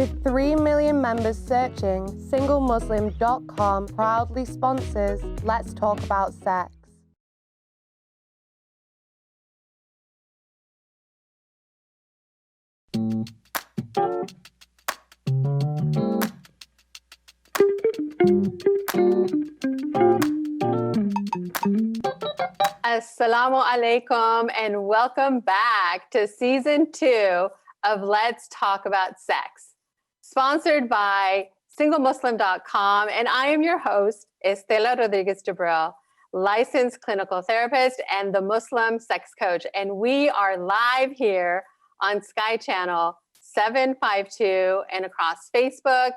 With 3 million members searching, SingleMuslim.com proudly sponsors Let's Talk About Sex. Assalamu alaikum and welcome back to season 2 of Let's Talk About Sex, sponsored by SingleMuslim.com, and I am your host, Estela Rodriguez-Jebril, licensed clinical therapist and the Muslim sex coach, and we are live here on Sky Channel 752 and across Facebook,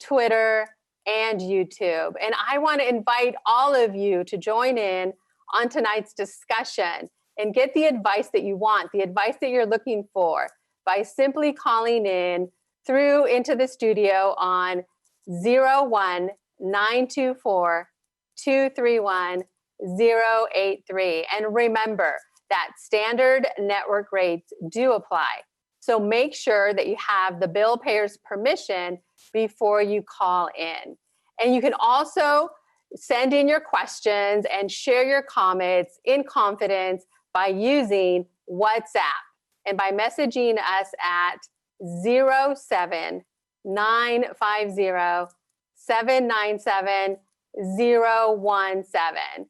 Twitter, and YouTube. And I want to invite all of you to join in on tonight's discussion and get the advice that you want, the advice that you're looking for, by simply calling in through into the studio on 01-924-231-083. And remember that standard network rates do apply. So make sure that you have the bill payer's permission before you call in. And you can also send in your questions and share your comments in confidence by using WhatsApp and by messaging us at 07950-797-017.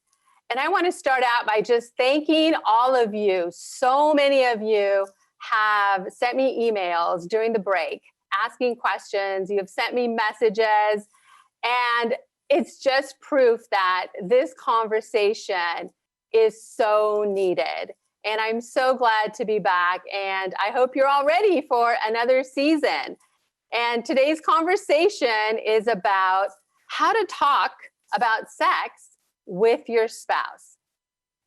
And I want to start out by just thanking all of you. So many of you have sent me emails during the break asking questions. You have sent me messages, and it's just proof that this conversation is so needed. And I'm so glad to be back. And I hope you're all ready for another season. And today's conversation is about how to talk about sex with your spouse.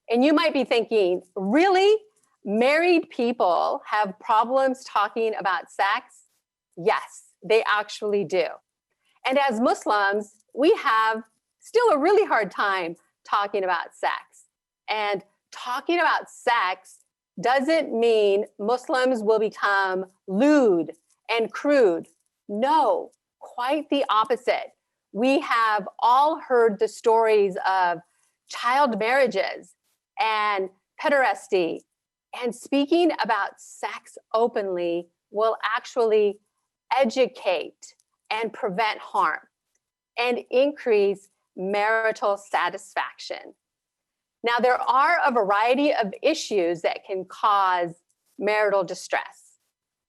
And you might be thinking, really? Married people have problems talking about sex? Yes, they actually do. And as Muslims, we have still a really hard time talking about sex. And talking about sex doesn't mean Muslims will become lewd and crude. No, quite the opposite. We have all heard the stories of child marriages and pederasty, and speaking about sex openly will actually educate and prevent harm and increase marital satisfaction. Now, there are a variety of issues that can cause marital distress,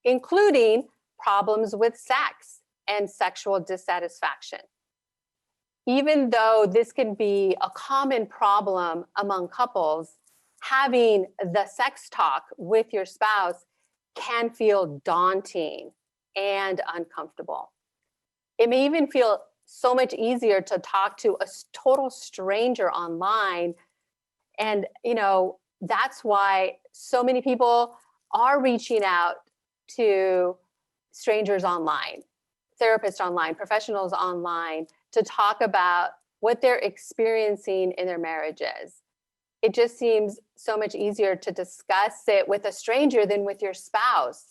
including problems with sex and sexual dissatisfaction. Even though this can be a common problem among couples, having the sex talk with your spouse can feel daunting and uncomfortable. It may even feel so much easier to talk to a total stranger online. And, that's why so many people are reaching out to strangers online, therapists online, professionals online, to talk about what they're experiencing in their marriages. It just seems so much easier to discuss it with a stranger than with your spouse.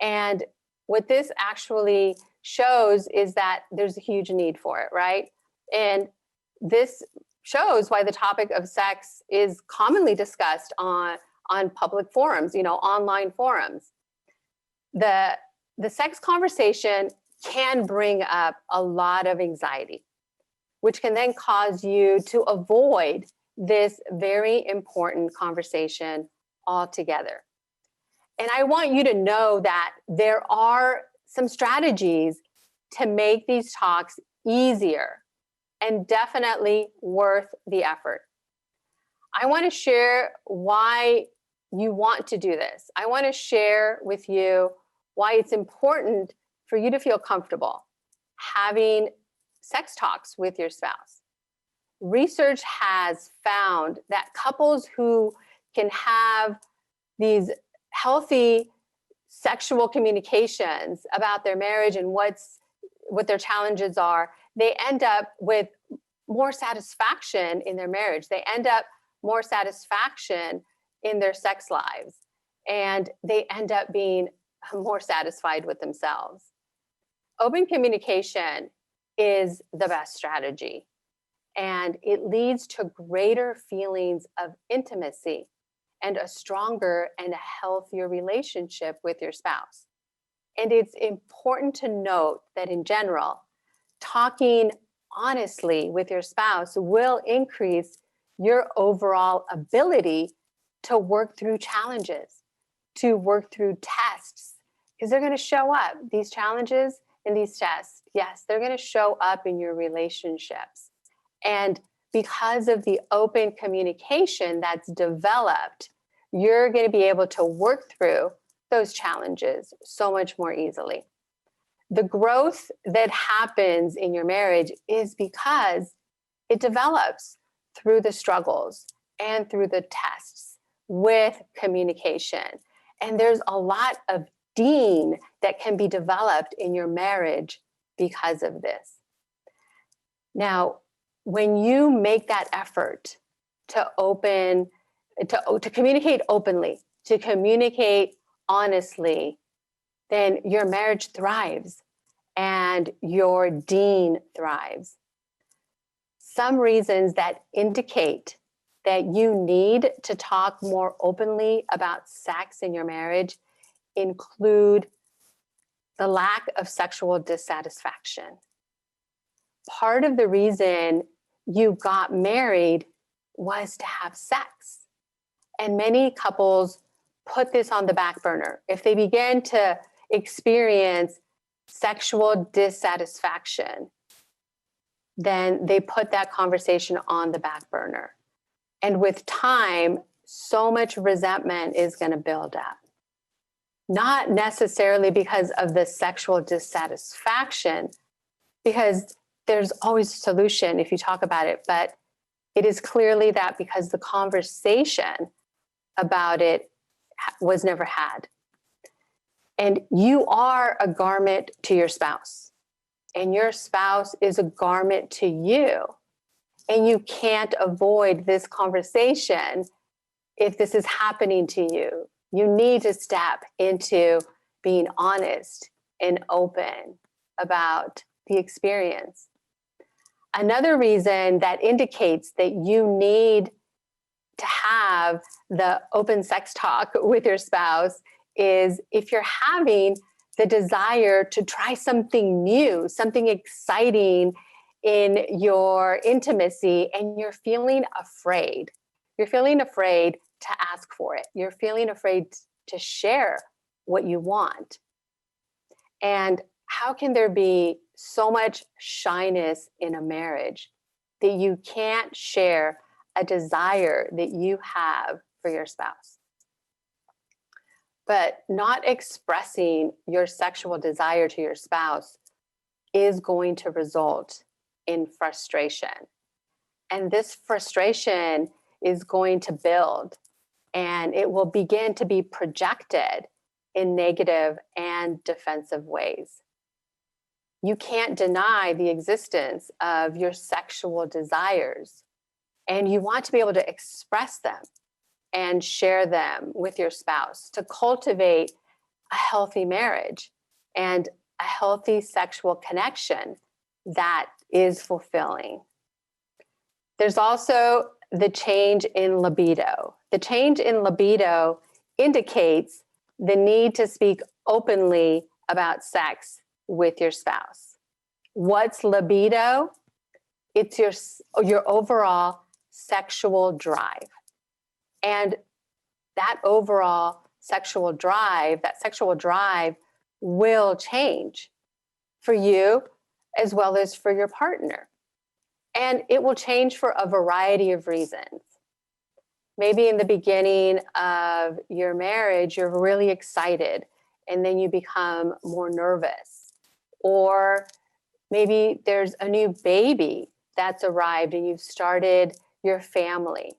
And what this actually shows is that there's a huge need for it, right? And this shows why the topic of sex is commonly discussed on public forums, online forums. The sex conversation can bring up a lot of anxiety, which can then cause you to avoid this very important conversation altogether. And I want you to know that there are some strategies to make these talks easier and definitely worth the effort. I want to share why you want to do this. I want to share with you why it's important for you to feel comfortable having sex talks with your spouse. Research has found that couples who can have these healthy sexual communications about their marriage and what their challenges are, they end up with more satisfaction in their marriage. They end up more satisfaction in their sex lives, and they end up being more satisfied with themselves. Open communication is the best strategy, and it leads to greater feelings of intimacy and a stronger and a healthier relationship with your spouse. And it's important to note that in general, talking honestly with your spouse will increase your overall ability to work through challenges, to work through tests, because they're going to show up. These challenges and these tests, yes, they're going to show up in your relationships. And because of the open communication that's developed, you're going to be able to work through those challenges so much more easily. The growth that happens in your marriage is because it develops through the struggles and through the tests with communication. And there's a lot of dean that can be developed in your marriage because of this. Now, when you make that effort to communicate openly, to communicate honestly, then your marriage thrives and your dean thrives. Some reasons that indicate that you need to talk more openly about sex in your marriage include the lack of sexual dissatisfaction. Part of the reason you got married was to have sex. And many couples put this on the back burner. If they begin to experience sexual dissatisfaction, then they put that conversation on the back burner. And with time, so much resentment is going to build up. Not necessarily because of the sexual dissatisfaction, because there's always a solution if you talk about it, but it is clearly that because the conversation about it was never had. And you are a garment to your spouse, and your spouse is a garment to you. And you can't avoid this conversation if this is happening to you. You need to step into being honest and open about the experience. Another reason that indicates that you need to have the open sex talk with your spouse is if you're having the desire to try something new, something exciting in your intimacy, and you're feeling afraid. You're feeling afraid to ask for it. You're feeling afraid to share what you want. And how can there be so much shyness in a marriage that you can't share a desire that you have for your spouse? But not expressing your sexual desire to your spouse is going to result in frustration. And this frustration is going to build, and it will begin to be projected in negative and defensive ways. You can't deny the existence of your sexual desires, and you want to be able to express them and share them with your spouse to cultivate a healthy marriage and a healthy sexual connection that is fulfilling. There's also the change in libido. The change in libido indicates the need to speak openly about sex with your spouse. What's libido? It's your overall sexual drive. And that overall sexual drive will change for you as well as for your partner. And it will change for a variety of reasons. Maybe in the beginning of your marriage, you're really excited, and then you become more nervous. Or maybe there's a new baby that's arrived and you've started your family.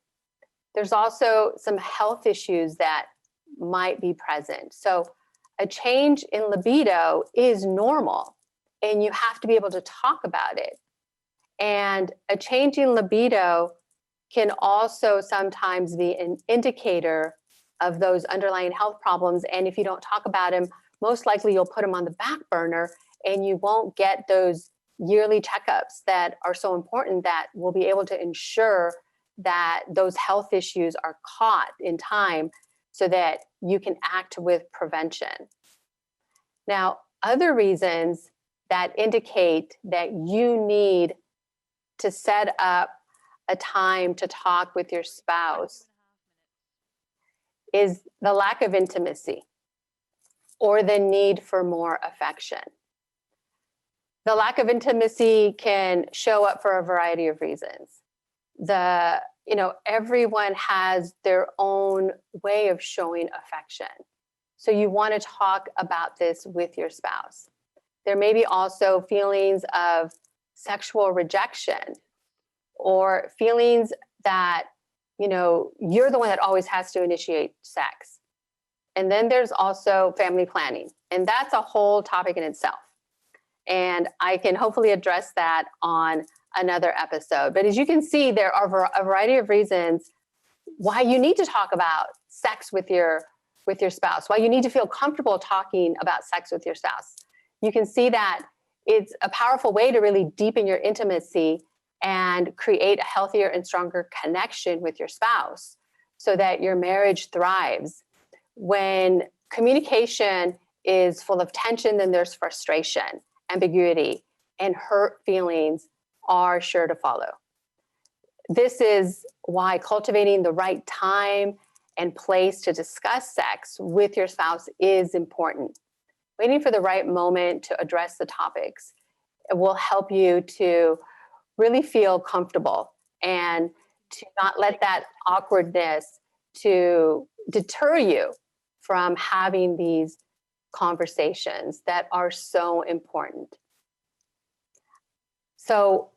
There's also some health issues that might be present. So a change in libido is normal, and you have to be able to talk about it. And a change in libido can also sometimes be an indicator of those underlying health problems. And if you don't talk about them, most likely you'll put them on the back burner and you won't get those yearly checkups that are so important that will be able to ensure that those health issues are caught in time so that you can act with prevention. Now, other reasons that indicate that you need to set up a time to talk with your spouse is the lack of intimacy or the need for more affection. The lack of intimacy can show up for a variety of reasons. Everyone has their own way of showing affection. So you want to talk about this with your spouse. There may be also feelings of sexual rejection or feelings that, you're the one that always has to initiate sex. And then there's also family planning, and that's a whole topic in itself. And I can hopefully address that on another episode. But as you can see, there are a variety of reasons why you need to talk about sex with your spouse, why you need to feel comfortable talking about sex with your spouse. You can see that it's a powerful way to really deepen your intimacy and create a healthier and stronger connection with your spouse so that your marriage thrives. When communication is full of tension, then there's frustration, ambiguity, and hurt feelings are sure to follow. This is why cultivating the right time and place to discuss sex with your spouse is important. Waiting for the right moment to address the topics will help you to really feel comfortable and to not let that awkwardness to deter you from having these conversations that are so important. So,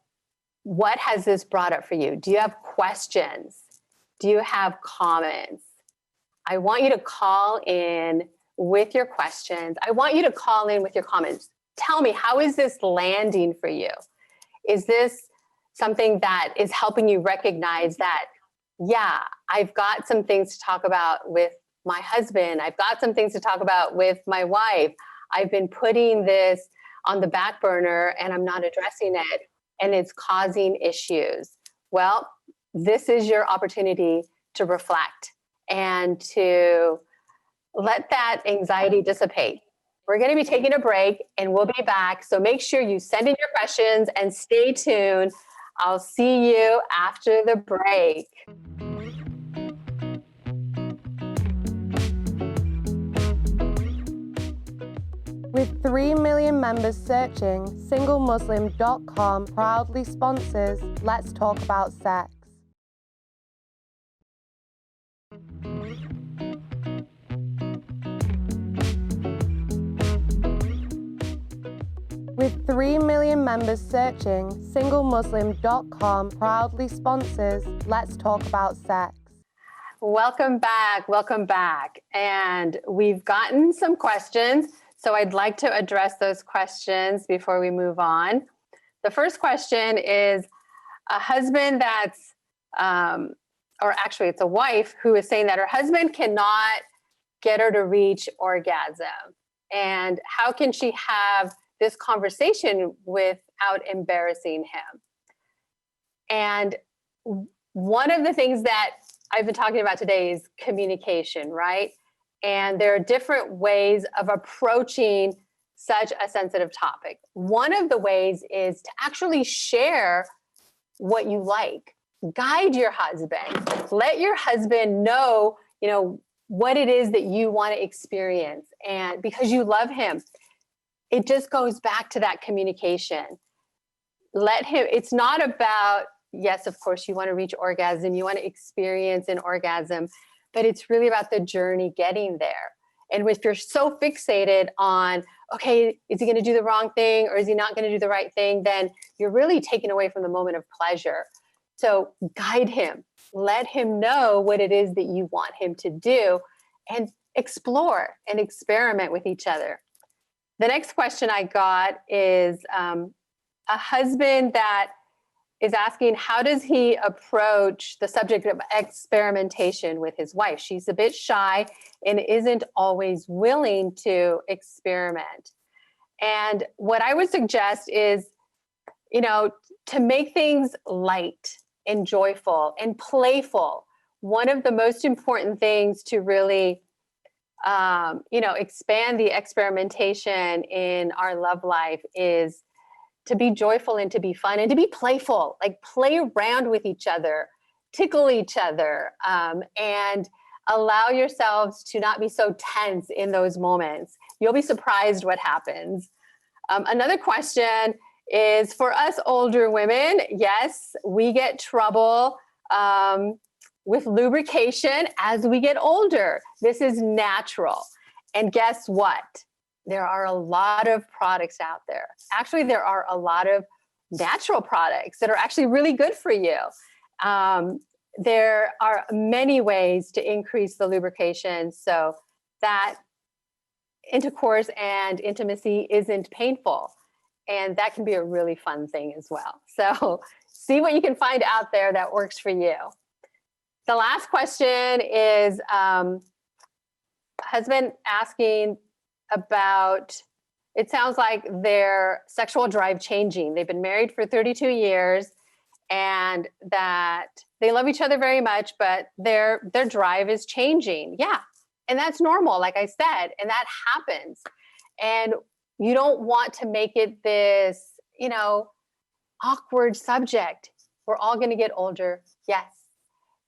what has this brought up for you? Do you have questions? Do you have comments? I want you to call in with your questions. I want you to call in with your comments. Tell me, how is this landing for you? Is this something that is helping you recognize that, yeah, I've got some things to talk about with my husband. I've got some things to talk about with my wife. I've been putting this on the back burner and I'm not addressing it, and it's causing issues. Well, this is your opportunity to reflect and to let that anxiety dissipate. We're going to be taking a break and we'll be back. So make sure you send in your questions and stay tuned. I'll see you after the break. With 3 million members searching, SingleMuslim.com proudly sponsors Let's Talk About Sex. With 3 million members searching, SingleMuslim.com proudly sponsors Let's Talk About Sex. Welcome back. And we've gotten some questions, so I'd like to address those questions before we move on. The first question is a husband that's, or actually it's a wife who is saying that her husband cannot get her to reach orgasm. And how can she have this conversation without embarrassing him? And one of the things that I've been talking about today is communication, right? And there are different ways of approaching such a sensitive topic. One of the ways is to actually share what you like. Guide your husband. Let your husband know, what it is that you want to experience. And because you love him, it just goes back to that communication. Let him, it's not about, yes, of course, you want to reach orgasm, you want to experience an orgasm, but it's really about the journey getting there. And if you're so fixated on, okay, is he going to do the wrong thing or is he not going to do the right thing, then you're really taken away from the moment of pleasure. So guide him, let him know what it is that you want him to do, and explore and experiment with each other. The next question I got is a husband that is asking, how does he approach the subject of experimentation with his wife? She's a bit shy and isn't always willing to experiment. And what I would suggest is, to make things light and joyful and playful. One of the most important things to really, expand the experimentation in our love life is to be joyful and to be fun and to be playful, like play around with each other, tickle each other, and allow yourselves to not be so tense in those moments. You'll be surprised what happens. Another question is for us older women. Yes, we get trouble with lubrication as we get older. This is natural. And guess what? There are a lot of products out there. Actually, there are a lot of natural products that are actually really good for you. There are many ways to increase the lubrication so that intercourse and intimacy isn't painful. And that can be a really fun thing as well. So see what you can find out there that works for you. The last question is husband asking about, it sounds like their sexual drive changing. They've been married for 32 years and that they love each other very much, but their drive is changing. Yeah. And that's normal, like I said, and that happens. And you don't want to make it this, awkward subject. We're all going to get older. Yes.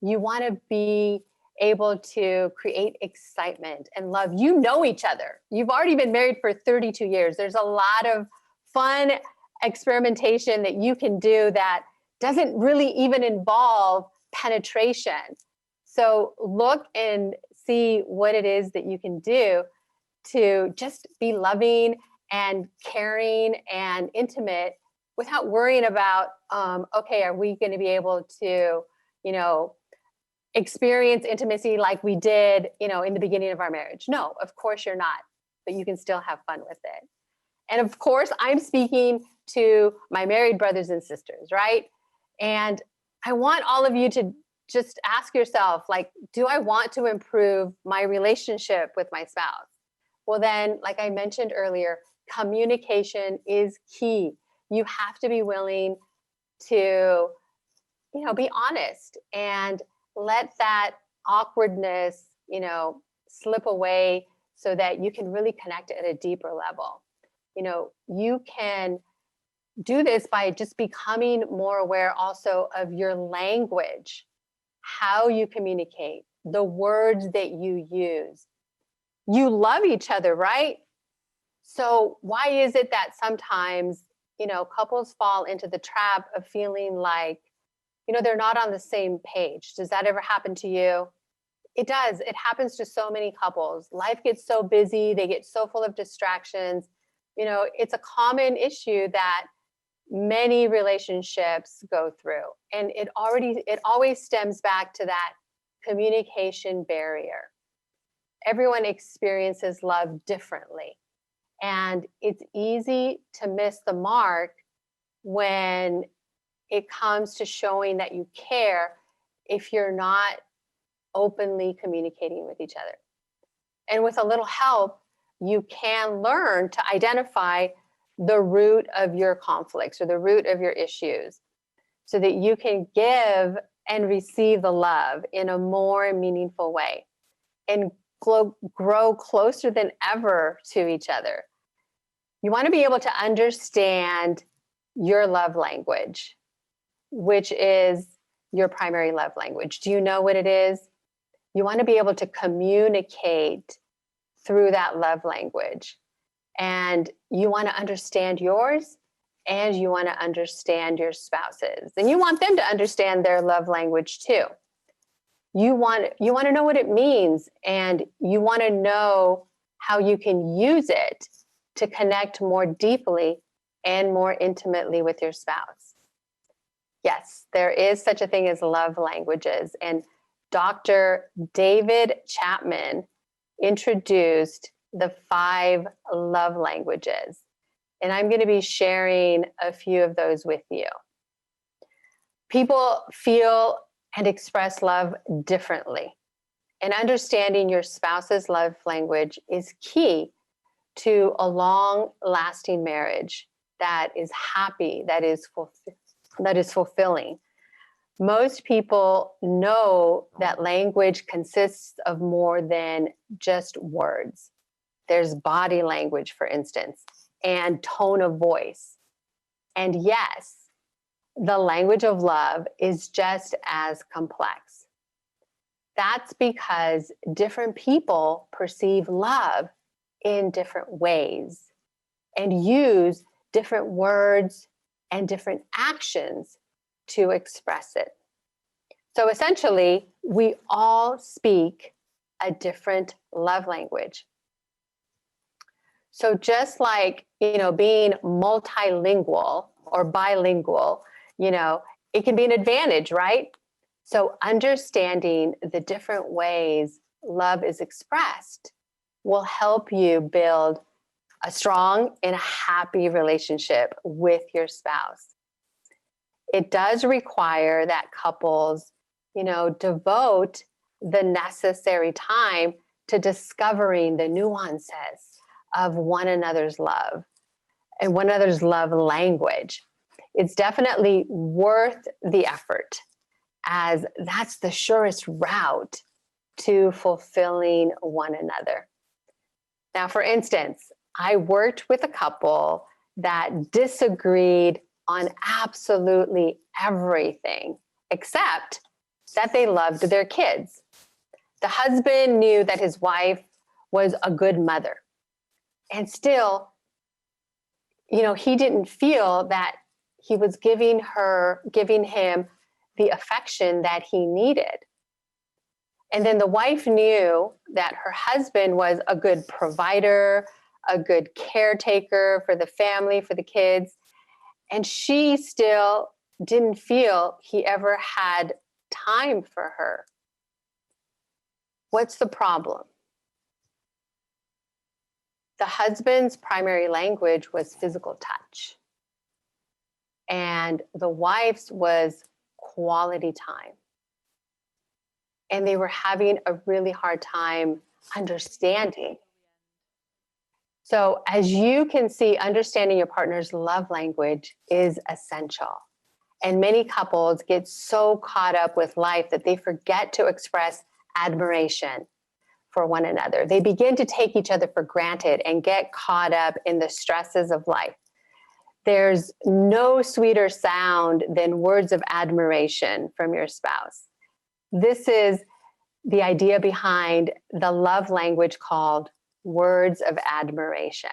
You want to be able to create excitement and love. You know each other. You've already been married for 32 years. There's a lot of fun experimentation that you can do that doesn't really even involve penetration. So look and see what it is that you can do to just be loving and caring and intimate without worrying about, okay, are we going to be able to, experience intimacy like we did, in the beginning of our marriage? No, of course you're not, but you can still have fun with it. And of course, I'm speaking to my married brothers and sisters, right? And I want all of you to just ask yourself, like, do I want to improve my relationship with my spouse? Well, then, like I mentioned earlier, communication is key. You have to be willing to, be honest and let that awkwardness, slip away so that you can really connect at a deeper level. You can do this by just becoming more aware also of your language, how you communicate, the words that you use. You love each other, right? So why is it that sometimes, couples fall into the trap of feeling like, they're not on the same page? Does that ever happen to you? It does. It happens to so many couples. Life gets so busy. They get so full of distractions. It's a common issue that many relationships go through. And it always stems back to that communication barrier. Everyone experiences love differently. And it's easy to miss the mark when it comes to showing that you care if you're not openly communicating with each other. And with a little help, you can learn to identify the root of your conflicts or the root of your issues so that you can give and receive the love in a more meaningful way and grow closer than ever to each other. You want to be able to understand your love language, which is your primary love language. Do you know what it is? You want to be able to communicate through that love language. And you want to understand yours and you want to understand your spouse's. And you want them to understand their love language too. You want to know what it means, and you want to know how you can use it to connect more deeply and more intimately with your spouse. Yes, there is such a thing as love languages. And Dr. David Chapman introduced the 5 love languages. And I'm going to be sharing a few of those with you. People feel and express love differently. And understanding your spouse's love language is key to a long-lasting marriage that is happy, that is fulfilling. Most people know that language consists of more than just words. There's body language, for instance, and tone of voice. And yes, the language of love is just as complex. That's because different people perceive love in different ways and use different words and different actions to express it. So essentially, we all speak a different love language. So just like, being multilingual or bilingual, it can be an advantage, right? So understanding the different ways love is expressed will help you build a strong and a happy relationship with your spouse. It does require that couples, devote the necessary time to discovering the nuances of one another's love and one another's love language. It's definitely worth the effort, as that's the surest route to fulfilling one another. Now, for instance, I worked with a couple that disagreed on absolutely everything, except that they loved their kids. The husband knew that his wife was a good mother. And still, he didn't feel that he was giving him the affection that he needed. And then the wife knew that her husband was a good provider, a good caretaker for the family, for the kids. And she still didn't feel he ever had time for her. What's the problem? The husband's primary language was physical touch, and the wife's was quality time. And they were having a really hard time understanding. So as you can see, understanding your partner's love language is essential. And many couples get so caught up with life that they forget to express admiration for one another. They begin to take each other for granted and get caught up in the stresses of life. There's no sweeter sound than words of admiration from your spouse. This is the idea behind the love language called words of admiration.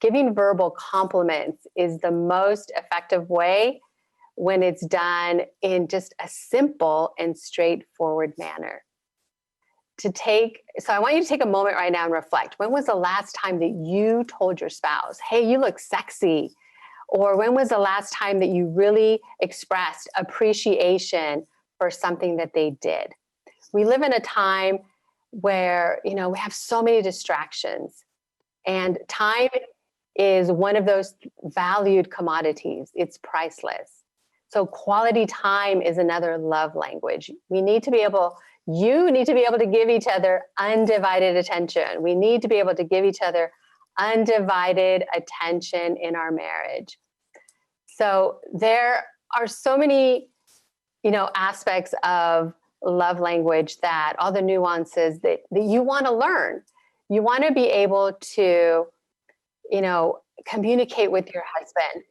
Giving verbal compliments is the most effective way when it's done in just a simple and straightforward manner. So I want you to take a moment right now and reflect. When was the last time that you told your spouse, hey, you look sexy? Or when was the last time that you really expressed appreciation for something that they did? We live in a time where, we have so many distractions, and time is one of those valued commodities. It's priceless. So quality time is another love language. You need to be able to give each other undivided attention. We need to be able to give each other undivided attention in our marriage. So there are so many, aspects of love language, that all the nuances that you want to learn. You want to be able to, communicate with your husband.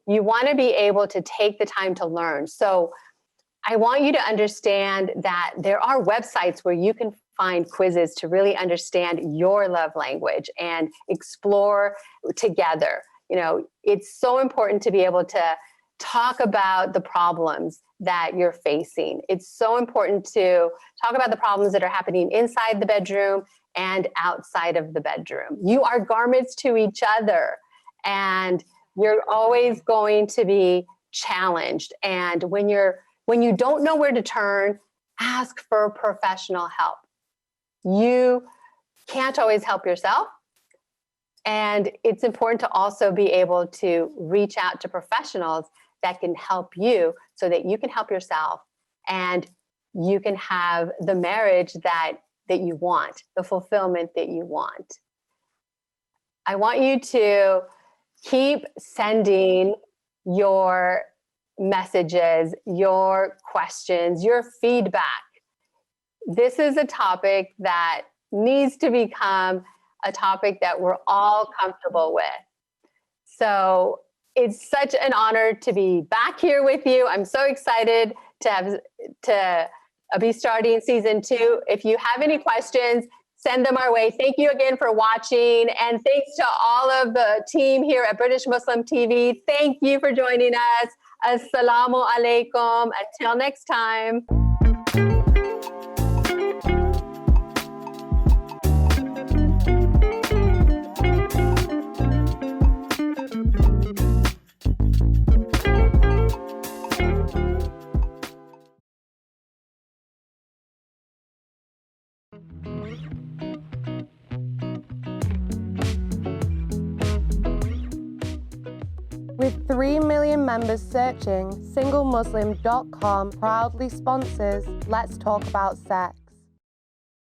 You want to be able to take the time to learn. So I want you to understand that there are websites where you can find quizzes to really understand your love language and explore together. It's so important to be able to talk about the problems that you're facing. It's so important to talk about the problems that are happening inside the bedroom and outside of the bedroom. You are garments to each other, and you're always going to be challenged. And when you don't know where to turn, ask for professional help. You can't always help yourself. And it's important to also be able to reach out to professionals that can help you so that you can help yourself and you can have the marriage that you want, the fulfillment that you want. I want you to keep sending your messages, your questions, your feedback. This is a topic that needs to become a topic that we're all comfortable with. So it's such an honor to be back here with you. I'm so excited to be starting season 2. If you have any questions, send them our way. Thank you again for watching. And thanks to all of the team here at British Muslim TV. Thank you for joining us. Assalamu alaikum. Until next time. With 3 million members searching, SingleMuslim.com proudly sponsors Let's Talk About Sex.